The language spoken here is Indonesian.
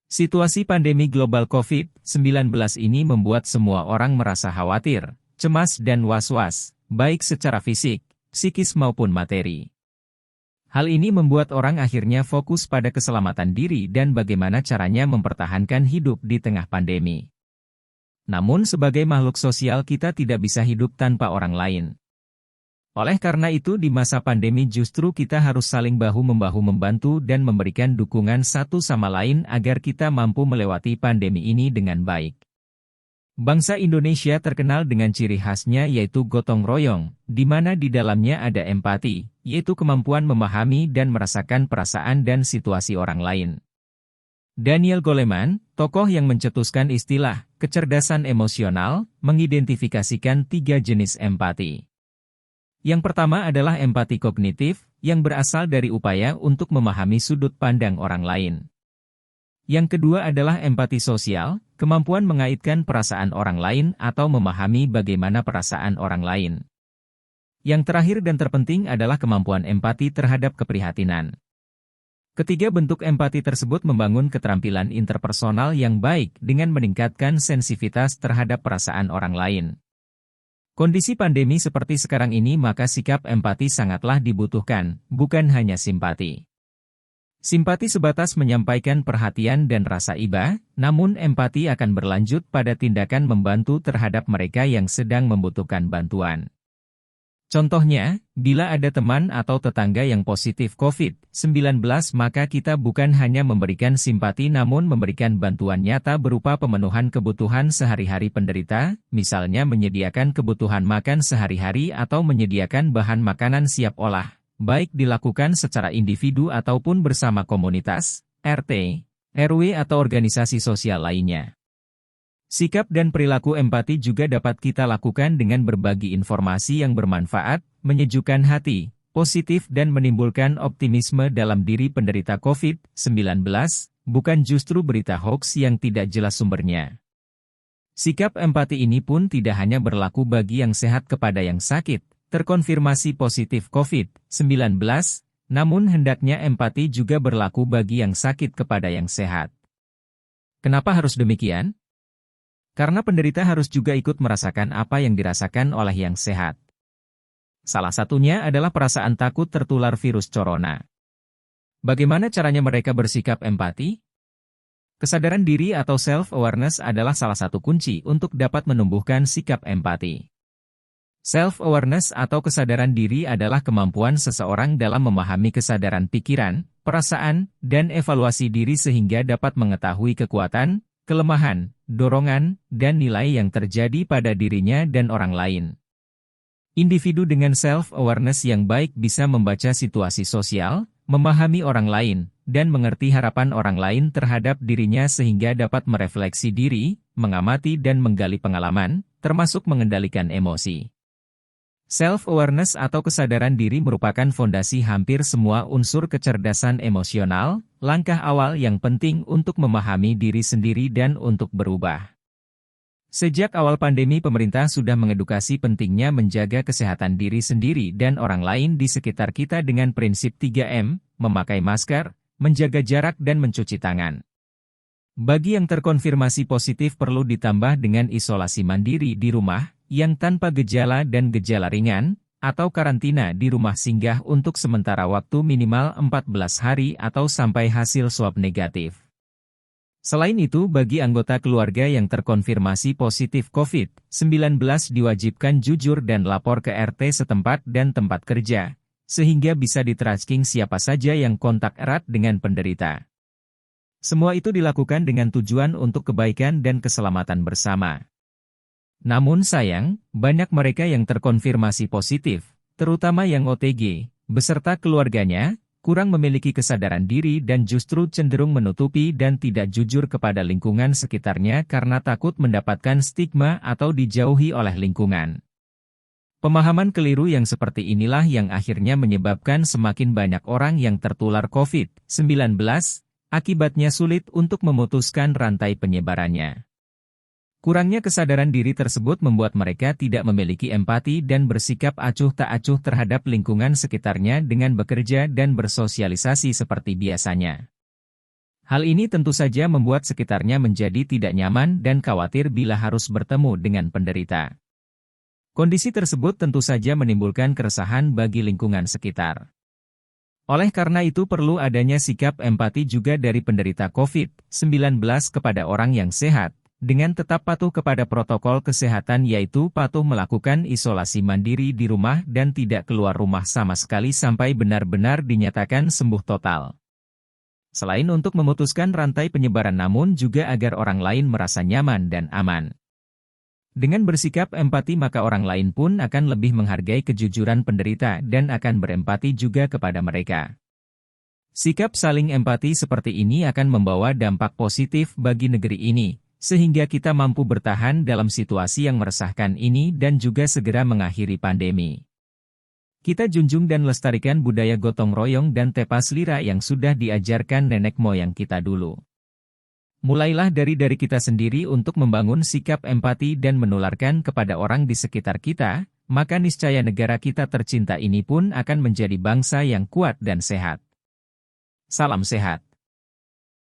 Situasi pandemi global COVID-19 ini membuat semua orang merasa khawatir, cemas dan was-was, baik secara fisik, psikis maupun materi. Hal ini membuat orang akhirnya fokus pada keselamatan diri dan bagaimana caranya mempertahankan hidup di tengah pandemi. Namun sebagai makhluk sosial kita tidak bisa hidup tanpa orang lain. Oleh karena itu di masa pandemi justru kita harus saling bahu-membahu membantu dan memberikan dukungan satu sama lain agar kita mampu melewati pandemi ini dengan baik. Bangsa Indonesia terkenal dengan ciri khasnya yaitu gotong royong, di mana di dalamnya ada empati, yaitu kemampuan memahami dan merasakan perasaan dan situasi orang lain. Daniel Goleman, tokoh yang mencetuskan istilah kecerdasan emosional, mengidentifikasikan 3 jenis empati. Yang pertama adalah empati kognitif, yang berasal dari upaya untuk memahami sudut pandang orang lain. Yang kedua adalah empati sosial, kemampuan mengaitkan perasaan orang lain atau memahami bagaimana perasaan orang lain. Yang terakhir dan terpenting adalah kemampuan empati terhadap keprihatinan. Ketiga bentuk empati tersebut membangun keterampilan interpersonal yang baik dengan meningkatkan sensitivitas terhadap perasaan orang lain. Kondisi pandemi seperti sekarang ini maka sikap empati sangatlah dibutuhkan, bukan hanya simpati. Simpati sebatas menyampaikan perhatian dan rasa iba, namun empati akan berlanjut pada tindakan membantu terhadap mereka yang sedang membutuhkan bantuan. Contohnya, bila ada teman atau tetangga yang positif COVID-19 maka kita bukan hanya memberikan simpati namun memberikan bantuan nyata berupa pemenuhan kebutuhan sehari-hari penderita, misalnya menyediakan kebutuhan makan sehari-hari atau menyediakan bahan makanan siap olah, baik dilakukan secara individu ataupun bersama komunitas, RT, RW atau organisasi sosial lainnya. Sikap dan perilaku empati juga dapat kita lakukan dengan berbagi informasi yang bermanfaat, menyejukkan hati, positif dan menimbulkan optimisme dalam diri penderita COVID-19, bukan justru berita hoax yang tidak jelas sumbernya. Sikap empati ini pun tidak hanya berlaku bagi yang sehat kepada yang sakit, terkonfirmasi positif COVID-19, namun hendaknya empati juga berlaku bagi yang sakit kepada yang sehat. Kenapa harus demikian? Karena penderita harus juga ikut merasakan apa yang dirasakan oleh yang sehat. Salah satunya adalah perasaan takut tertular virus corona. Bagaimana caranya mereka bersikap empati? Kesadaran diri atau self-awareness adalah salah satu kunci untuk dapat menumbuhkan sikap empati. Self-awareness atau kesadaran diri adalah kemampuan seseorang dalam memahami kesadaran pikiran, perasaan, dan evaluasi diri sehingga dapat mengetahui kekuatan, kelemahan, dorongan, dan nilai yang terjadi pada dirinya dan orang lain. Individu dengan self-awareness yang baik bisa membaca situasi sosial, memahami orang lain, dan mengerti harapan orang lain terhadap dirinya sehingga dapat merefleksi diri, mengamati dan menggali pengalaman, termasuk mengendalikan emosi. Self-awareness atau kesadaran diri merupakan fondasi hampir semua unsur kecerdasan emosional, langkah awal yang penting untuk memahami diri sendiri dan untuk berubah. Sejak awal pandemi pemerintah sudah mengedukasi pentingnya menjaga kesehatan diri sendiri dan orang lain di sekitar kita dengan prinsip 3M, memakai masker, menjaga jarak dan mencuci tangan. Bagi yang terkonfirmasi positif perlu ditambah dengan isolasi mandiri di rumah, yang tanpa gejala dan gejala ringan, atau karantina di rumah singgah untuk sementara waktu minimal 14 hari atau sampai hasil swab negatif. Selain itu, bagi anggota keluarga yang terkonfirmasi positif COVID-19 diwajibkan jujur dan lapor ke RT setempat dan tempat kerja, sehingga bisa di-tracking siapa saja yang kontak erat dengan penderita. Semua itu dilakukan dengan tujuan untuk kebaikan dan keselamatan bersama. Namun sayang, banyak mereka yang terkonfirmasi positif, terutama yang OTG, beserta keluarganya, kurang memiliki kesadaran diri dan justru cenderung menutupi dan tidak jujur kepada lingkungan sekitarnya karena takut mendapatkan stigma atau dijauhi oleh lingkungan. Pemahaman keliru yang seperti inilah yang akhirnya menyebabkan semakin banyak orang yang tertular COVID-19, akibatnya sulit untuk memutuskan rantai penyebarannya. Kurangnya kesadaran diri tersebut membuat mereka tidak memiliki empati dan bersikap acuh tak acuh terhadap lingkungan sekitarnya dengan bekerja dan bersosialisasi seperti biasanya. Hal ini tentu saja membuat sekitarnya menjadi tidak nyaman dan khawatir bila harus bertemu dengan penderita. Kondisi tersebut tentu saja menimbulkan keresahan bagi lingkungan sekitar. Oleh karena itu perlu adanya sikap empati juga dari penderita COVID-19 kepada orang yang sehat, dengan tetap patuh kepada protokol kesehatan yaitu patuh melakukan isolasi mandiri di rumah dan tidak keluar rumah sama sekali sampai benar-benar dinyatakan sembuh total. Selain untuk memutuskan rantai penyebaran namun juga agar orang lain merasa nyaman dan aman. Dengan bersikap empati maka orang lain pun akan lebih menghargai kejujuran penderita dan akan berempati juga kepada mereka. Sikap saling empati seperti ini akan membawa dampak positif bagi negeri ini, sehingga kita mampu bertahan dalam situasi yang meresahkan ini dan juga segera mengakhiri pandemi. Kita junjung dan lestarikan budaya gotong royong dan tepas lira yang sudah diajarkan nenek moyang kita dulu. Mulailah dari kita sendiri untuk membangun sikap empati dan menularkan kepada orang di sekitar kita, maka niscaya negara kita tercinta ini pun akan menjadi bangsa yang kuat dan sehat. Salam sehat.